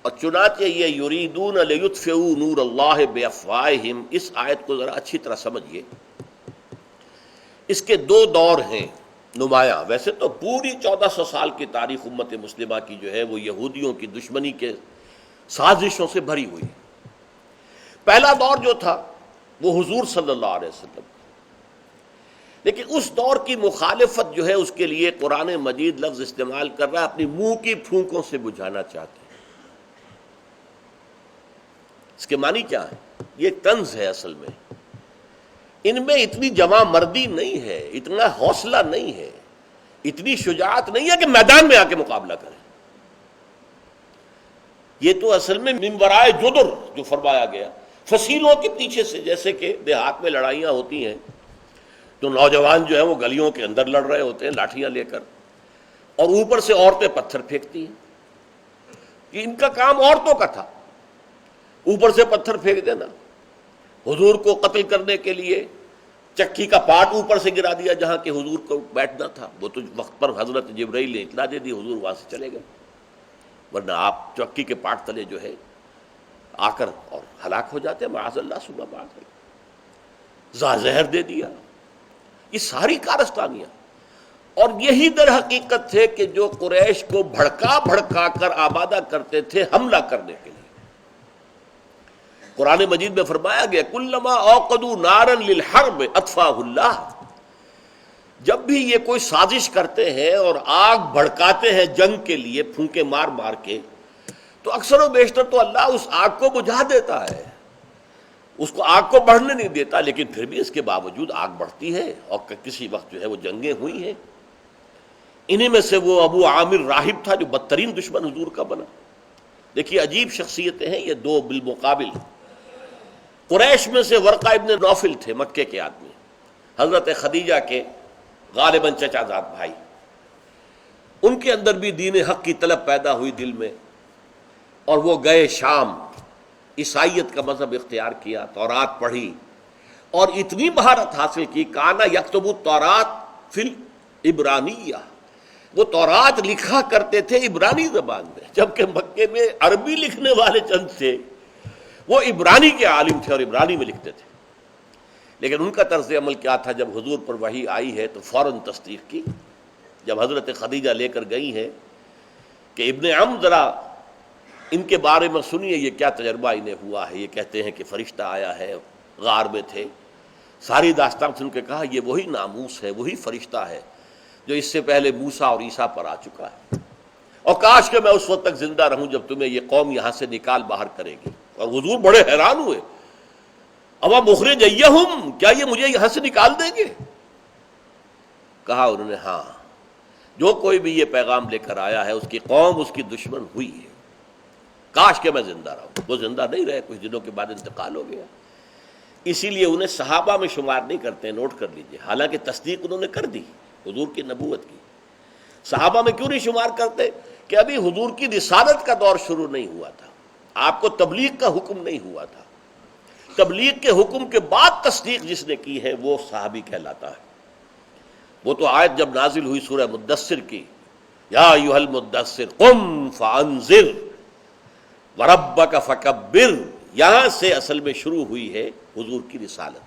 اور چنانچہ یہ یریدون لیطفئوا نور اللہ بافواہہم، اس آیت کو ذرا اچھی طرح سمجھیے. اس کے دو دور ہیں نمایاں. ویسے تو پوری 1400 سال کی تاریخ امت مسلمہ کی جو ہے وہ یہودیوں کی دشمنی کے سازشوں سے بھری ہوئی. پہلا دور جو تھا وہ حضور صلی اللہ علیہ وسلم، لیکن اس دور کی مخالفت جو ہے اس کے لیے قرآن مجید لفظ استعمال کر رہا ہے، اپنی منہ کی پھونکوں سے بجھانا چاہتے ہیں. اس کے معنی کیا ہے؟ یہ طنز ہے اصل میں. ان میں اتنی جواں مردی نہیں ہے، اتنا حوصلہ نہیں ہے، اتنی شجاعت نہیں ہے کہ میدان میں آ کے مقابلہ کریں. یہ تو اصل میں من ورائے جدر جو فرمایا گیا، فصیلوں کے پیچھے سے. جیسے کہ دیہات میں لڑائیاں ہوتی ہیں تو نوجوان جو ہیں وہ گلیوں کے اندر لڑ رہے ہوتے ہیں لاٹھیاں لے کر، اور اوپر سے عورتیں پتھر پھینکتی ہیں. کہ ان کا کام عورتوں کا تھا، اوپر سے پتھر پھینک دینا. حضور کو قتل کرنے کے لیے چکی کا پاٹ اوپر سے گرا دیا جہاں کہ حضور کو بیٹھنا تھا. وہ تو وقت پر حضرت جبرائیل نے اطلاع دے دی، حضور وہاں سے چلے گئے، ورنہ آپ چکی کے پاٹ تلے جو ہے آ کر اور ہلاک ہو جاتے. معاذ اللہ ثم معاذ اللہ. زہر دے دیا. یہ ساری کارستانیاں. اور یہی در حقیقت تھے کہ جو قریش کو بھڑکا بھڑکا کر آمادہ کرتے تھے حملہ کرنے کے لیے. قرآن مجید میں فرمایا گیا کلما اوقدوا نارا للحرب اطفاہ اللہ. جب بھی یہ کوئی سازش کرتے ہیں اور آگ بھڑکاتے ہیں جنگ کے لیے پھونکے مار مار کے، تو اکثر و بیشتر تو اللہ اس آگ کو بجھا دیتا ہے، اس کو آگ کو بڑھنے نہیں دیتا. لیکن پھر بھی اس کے باوجود آگ بڑھتی ہے اور کسی وقت جو ہے وہ جنگیں ہوئی ہیں. انہی میں سے وہ ابو عامر راہب تھا جو بدترین دشمن حضور کا بنا. دیکھیے عجیب شخصیتیں ہیں یہ دو بالمقابل. قریش میں سے ورقہ ابن نوفل تھے، مکے کے آدمی، حضرت خدیجہ کے غالباً چچا زاد بھائی. ان کے اندر بھی دین حق کی طلب پیدا ہوئی دل میں، اور وہ گئے شام، عیسائیت کا مذہب اختیار کیا، تورات پڑھی اور اتنی مہارت حاصل کی. کانا یکتب التورات فی العبرانیہ، وہ تورات لکھا کرتے تھے عبرانی زبان میں، جبکہ مکے میں عربی لکھنے والے چند تھے، وہ عبرانی کے عالم تھے اور عبرانی میں لکھتے تھے. لیکن ان کا طرز عمل کیا تھا؟ جب حضور پر وحی آئی ہے تو فوراً تصدیق کی. جب حضرت خدیجہ لے کر گئی ہیں کہ ابن عم ذرا ان کے بارے میں سنیے یہ کیا تجربہ انہیں ہوا ہے، یہ کہتے ہیں کہ فرشتہ آیا ہے، غار میں تھے. ساری داستان سن کے کہا یہ وہی ناموس ہے، وہی فرشتہ ہے جو اس سے پہلے موسیٰ اور عیسیٰ پر آ چکا ہے، اور کاش کہ میں اس وقت تک زندہ رہوں جب تمہیں یہ قوم یہاں سے نکال باہر کرے گی. اور حضور بڑے حیران ہوئے، اوا مخرجیہم، کیا یہ مجھے یہاں سے نکال دیں گے؟ کہا انہوں نے ہاں، جو کوئی بھی یہ پیغام لے کر آیا ہے اس کی قوم اس کی دشمن ہوئی ہے، کاش کہ میں زندہ رہوں. وہ زندہ نہیں رہے، کچھ دنوں کے بعد انتقال ہو گیا. اسی لیے انہیں صحابہ میں شمار نہیں کرتے، نوٹ کر لیجئے. حالانکہ تصدیق انہوں نے کر دی حضور کی نبوت کی. صحابہ میں کیوں نہیں شمار کرتے؟ کہ ابھی حضور کی رسالت کا دور شروع نہیں ہوا تھا، آپ کو تبلیغ کا حکم نہیں ہوا تھا. تبلیغ کے حکم کے بعد تصدیق جس نے کی ہے وہ صحابی کہلاتا ہے. وہ تو آیت جب نازل ہوئی سورہ مدثر کی، یا ایھا المدثر قم فانذر وربک فکبر، یہاں سے اصل میں شروع ہوئی ہے حضور کی رسالت.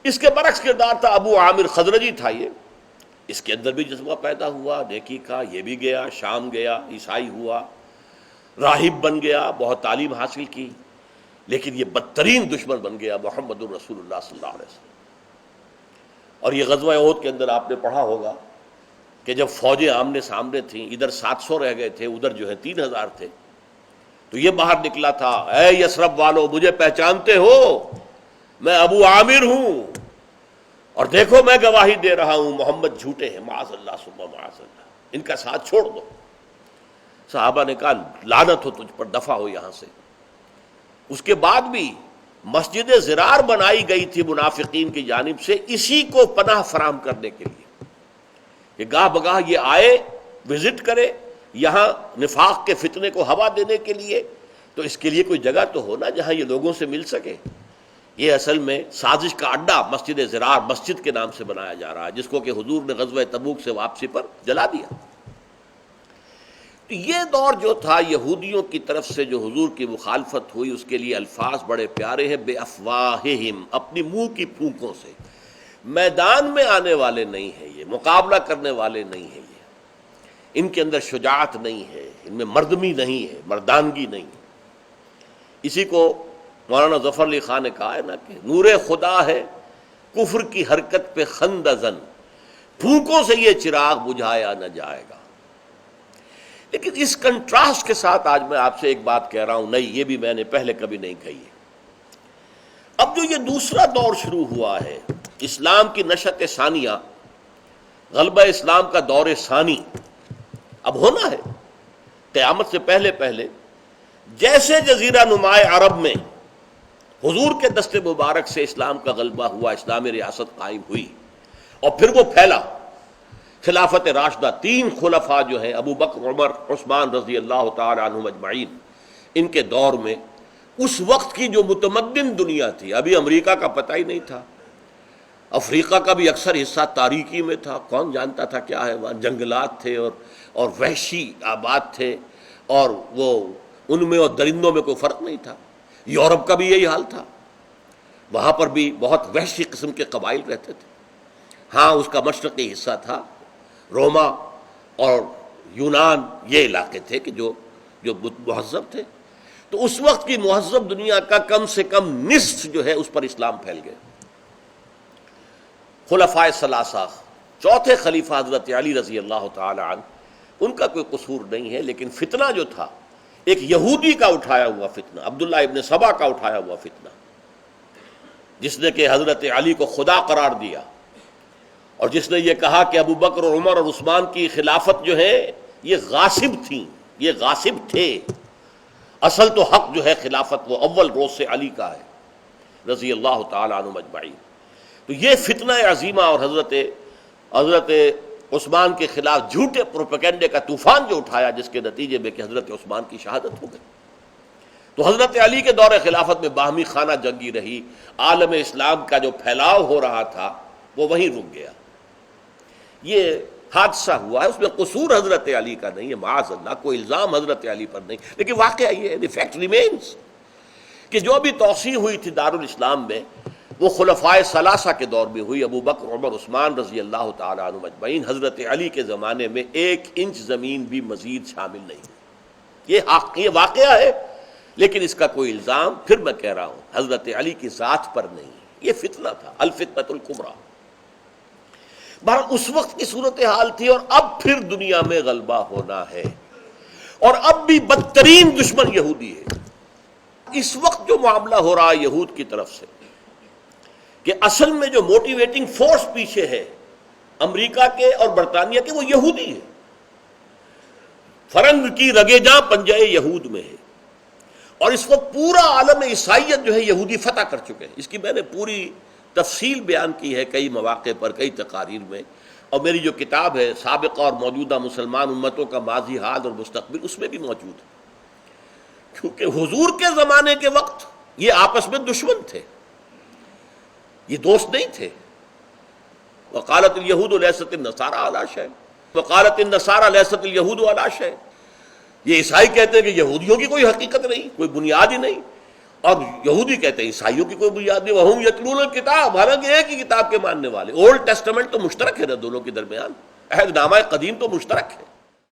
اس کے برعکس کردار تھا ابو عامر خزرجی تھا. یہ اس کے اندر بھی جذبہ پیدا ہوا نیکی کا، یہ بھی گیا شام گیا، عیسائی ہوا، راہب بن گیا، بہت تعلیم حاصل کی، لیکن یہ بدترین دشمن بن گیا محمد الرسول اللہ صلی اللہ علیہ وسلم. اور یہ غزوہ احد کے اندر آپ نے پڑھا ہوگا کہ جب فوجیں آمنے سامنے تھیں، ادھر 700 رہ گئے تھے، ادھر جو ہے 3000 تھے، تو یہ باہر نکلا تھا، اے یثرب والو مجھے پہچانتے ہو، میں ابو عامر ہوں، اور دیکھو میں گواہی دے رہا ہوں محمد جھوٹے ہیں، معاذ اللہ ثم معاذ اللہ، ان کا ساتھ چھوڑ دو. صحابہ نے کہا لعنت ہو تجھ پر، دفع ہو یہاں سے. اس کے بعد بھی مسجد زرار بنائی گئی تھی منافقین کی جانب سے اسی کو پناہ فراہم کرنے کے لیے کہ گاہ بگاہ یہ آئے وزٹ کرے یہاں نفاق کے فتنے کو ہوا دینے کے لیے. تو اس کے لیے کوئی جگہ تو ہونا جہاں یہ لوگوں سے مل سکے. یہ اصل میں سازش کا اڈا مسجد زرار مسجد کے نام سے بنایا جا رہا ہے، جس کو کہ حضور نے غزوہ تبوک سے واپسی پر جلا دیا. تو یہ دور جو تھا یہودیوں کی طرف سے جو حضور کی مخالفت ہوئی، اس کے لیے الفاظ بڑے پیارے ہیں، بے افواہہم، اپنی منہ کی پھونکوں سے، میدان میں آنے والے نہیں ہیں، یہ مقابلہ کرنے والے نہیں ہیں، یہ ان کے اندر شجاعت نہیں ہے، ان میں مردمی نہیں ہے، مردانگی نہیں ہے۔ اسی کو مولانا ظفر علی خان نے کہا ہے نا کہ نور خدا ہے کفر کی حرکت پہ خندزن، پھونکوں سے یہ چراغ بجھایا نہ جائے گا۔ لیکن اس کنٹراسٹ کے ساتھ آج میں آپ سے ایک بات کہہ رہا ہوں، نہیں یہ بھی میں نے پہلے کبھی نہیں کہی ہے۔ اب جو یہ دوسرا دور شروع ہوا ہے، اسلام کی نشأت ثانیہ، غلبہ اسلام کا دور ثانی اب ہونا ہے۔ قیامت سے پہلے پہلے جیسے جزیرہ نمائے عرب میں حضور کے دست مبارک سے اسلام کا غلبہ ہوا، اسلامی ریاست قائم ہوئی، اور پھر وہ پھیلا۔ خلافت راشدہ، تین خلفاء جو ہیں، ابو بکر، عمر، عثمان رضی اللہ تعالی عنہم اجمعین، ان کے دور میں اس وقت کی جو متمدن دنیا تھی، ابھی امریکہ کا پتہ ہی نہیں تھا، افریقہ کا بھی اکثر حصہ تاریکی میں تھا، کون جانتا تھا کیا ہے وہاں، جنگلات تھے اور وحشی آباد تھے، اور وہ ان میں اور درندوں میں کوئی فرق نہیں تھا۔ یورپ کا بھی یہی حال تھا، وہاں پر بھی بہت وحشی قسم کے قبائل رہتے تھے۔ ہاں اس کا مشرقی حصہ تھا، روما اور یونان، یہ علاقے تھے کہ جو مہذب تھے۔ تو اس وقت کی مہذب دنیا کا کم سے کم نصف جو ہے اس پر اسلام پھیل گیا۔ خلفائے ثلاثہ، چوتھے خلیفہ حضرت علی رضی اللہ تعالی عنہ، ان کا کوئی قصور نہیں ہے، لیکن فتنہ جو تھا، ایک یہودی کا اٹھایا ہوا فتنہ، عبداللہ ابن سبا کا اٹھایا ہوا فتنہ، جس نے کہ حضرت علی کو خدا قرار دیا، اور جس نے یہ کہا کہ ابو بکر اور عمر اور عثمان کی خلافت جو ہے یہ غاصب تھیں، یہ غاصب تھے، اصل تو حق جو ہے خلافت وہ اول روز سے علی کا ہے رضی اللہ تعالی عنہ اجمعین۔ تو یہ فتنہ عظیمہ اور حضرت عثمان کے خلاف جھوٹے پروپیگنڈے کا طوفان جو اٹھایا، جس کے نتیجے میں کہ حضرت عثمان کی شہادت ہو گئی۔ تو حضرت علی کے دور خلافت میں باہمی خانہ جنگی رہی، عالم اسلام کا جو پھیلاؤ ہو رہا تھا وہ وہیں رک گیا۔ یہ حادثہ ہوا ہے، اس میں قصور حضرت علی کا نہیں ہے، معاذ اللہ، کوئی الزام حضرت علی پر نہیں، لیکن واقعہ یہ ہے، دی فیکٹ ریمینز، کہ جو بھی توسیع ہوئی تھی دارالاسلام میں وہ خلفائے ثلاثہ کے دور میں ہوئی، ابو بکر، عمر، عثمان رضی اللہ تعالی عنہم اجمعین۔ حضرت علی کے زمانے میں 1 انچ زمین بھی مزید شامل نہیں ہوئی۔ یہ واقعہ ہے، لیکن اس کا کوئی الزام پھر میں کہہ رہا ہوں حضرت علی کی ذات پر نہیں، یہ فتنہ تھا، الفتنۃ الکبریٰ۔ بہرحال اس وقت کی صورتحال تھی، اور اب پھر دنیا میں غلبہ ہونا ہے، اور اب بھی بدترین دشمن یہودی ہے۔ اس وقت جو معاملہ ہو رہا ہے یہود کی طرف سے، کہ اصل میں جو موٹیویٹنگ فورس پیچھے ہے امریکہ کے اور برطانیہ کے، وہ یہودی ہے۔ فرنگ کی رگے جاں پنجہ یہود میں ہے، اور اس وقت پورا عالم عیسائیت جو ہے یہودی فتح کر چکے ہیں۔ اس کی میں نے پوری تفصیل بیان کی ہے کئی مواقع پر، کئی تقاریر میں، اور میری جو کتاب ہے سابقہ اور موجودہ مسلمان امتوں کا ماضی، حال اور مستقبل، اس میں بھی موجود ہے۔ کیونکہ حضور کے زمانے کے وقت یہ آپس میں دشمن تھے، یہ دوست نہیں تھے۔ وقالت الیہود لیست النصارى علی شیء وقالت النصارى لیست الیہود علی شیء۔ یہ عیسائی کہتے ہیں کہ یہودیوں کی کوئی حقیقت نہیں، کوئی بنیاد ہی نہیں، اور یہودی کہتے ہیں عیسائیوں کی کوئی بنیاد نہیں۔ وہم یتلون الکتاب، حالانکہ ایک ہی کتاب کے ماننے والے۔ اولڈ ٹیسٹمنٹ تو مشترک ہے نا دونوں کے درمیان، عہد نامہ قدیم تو مشترک ہے۔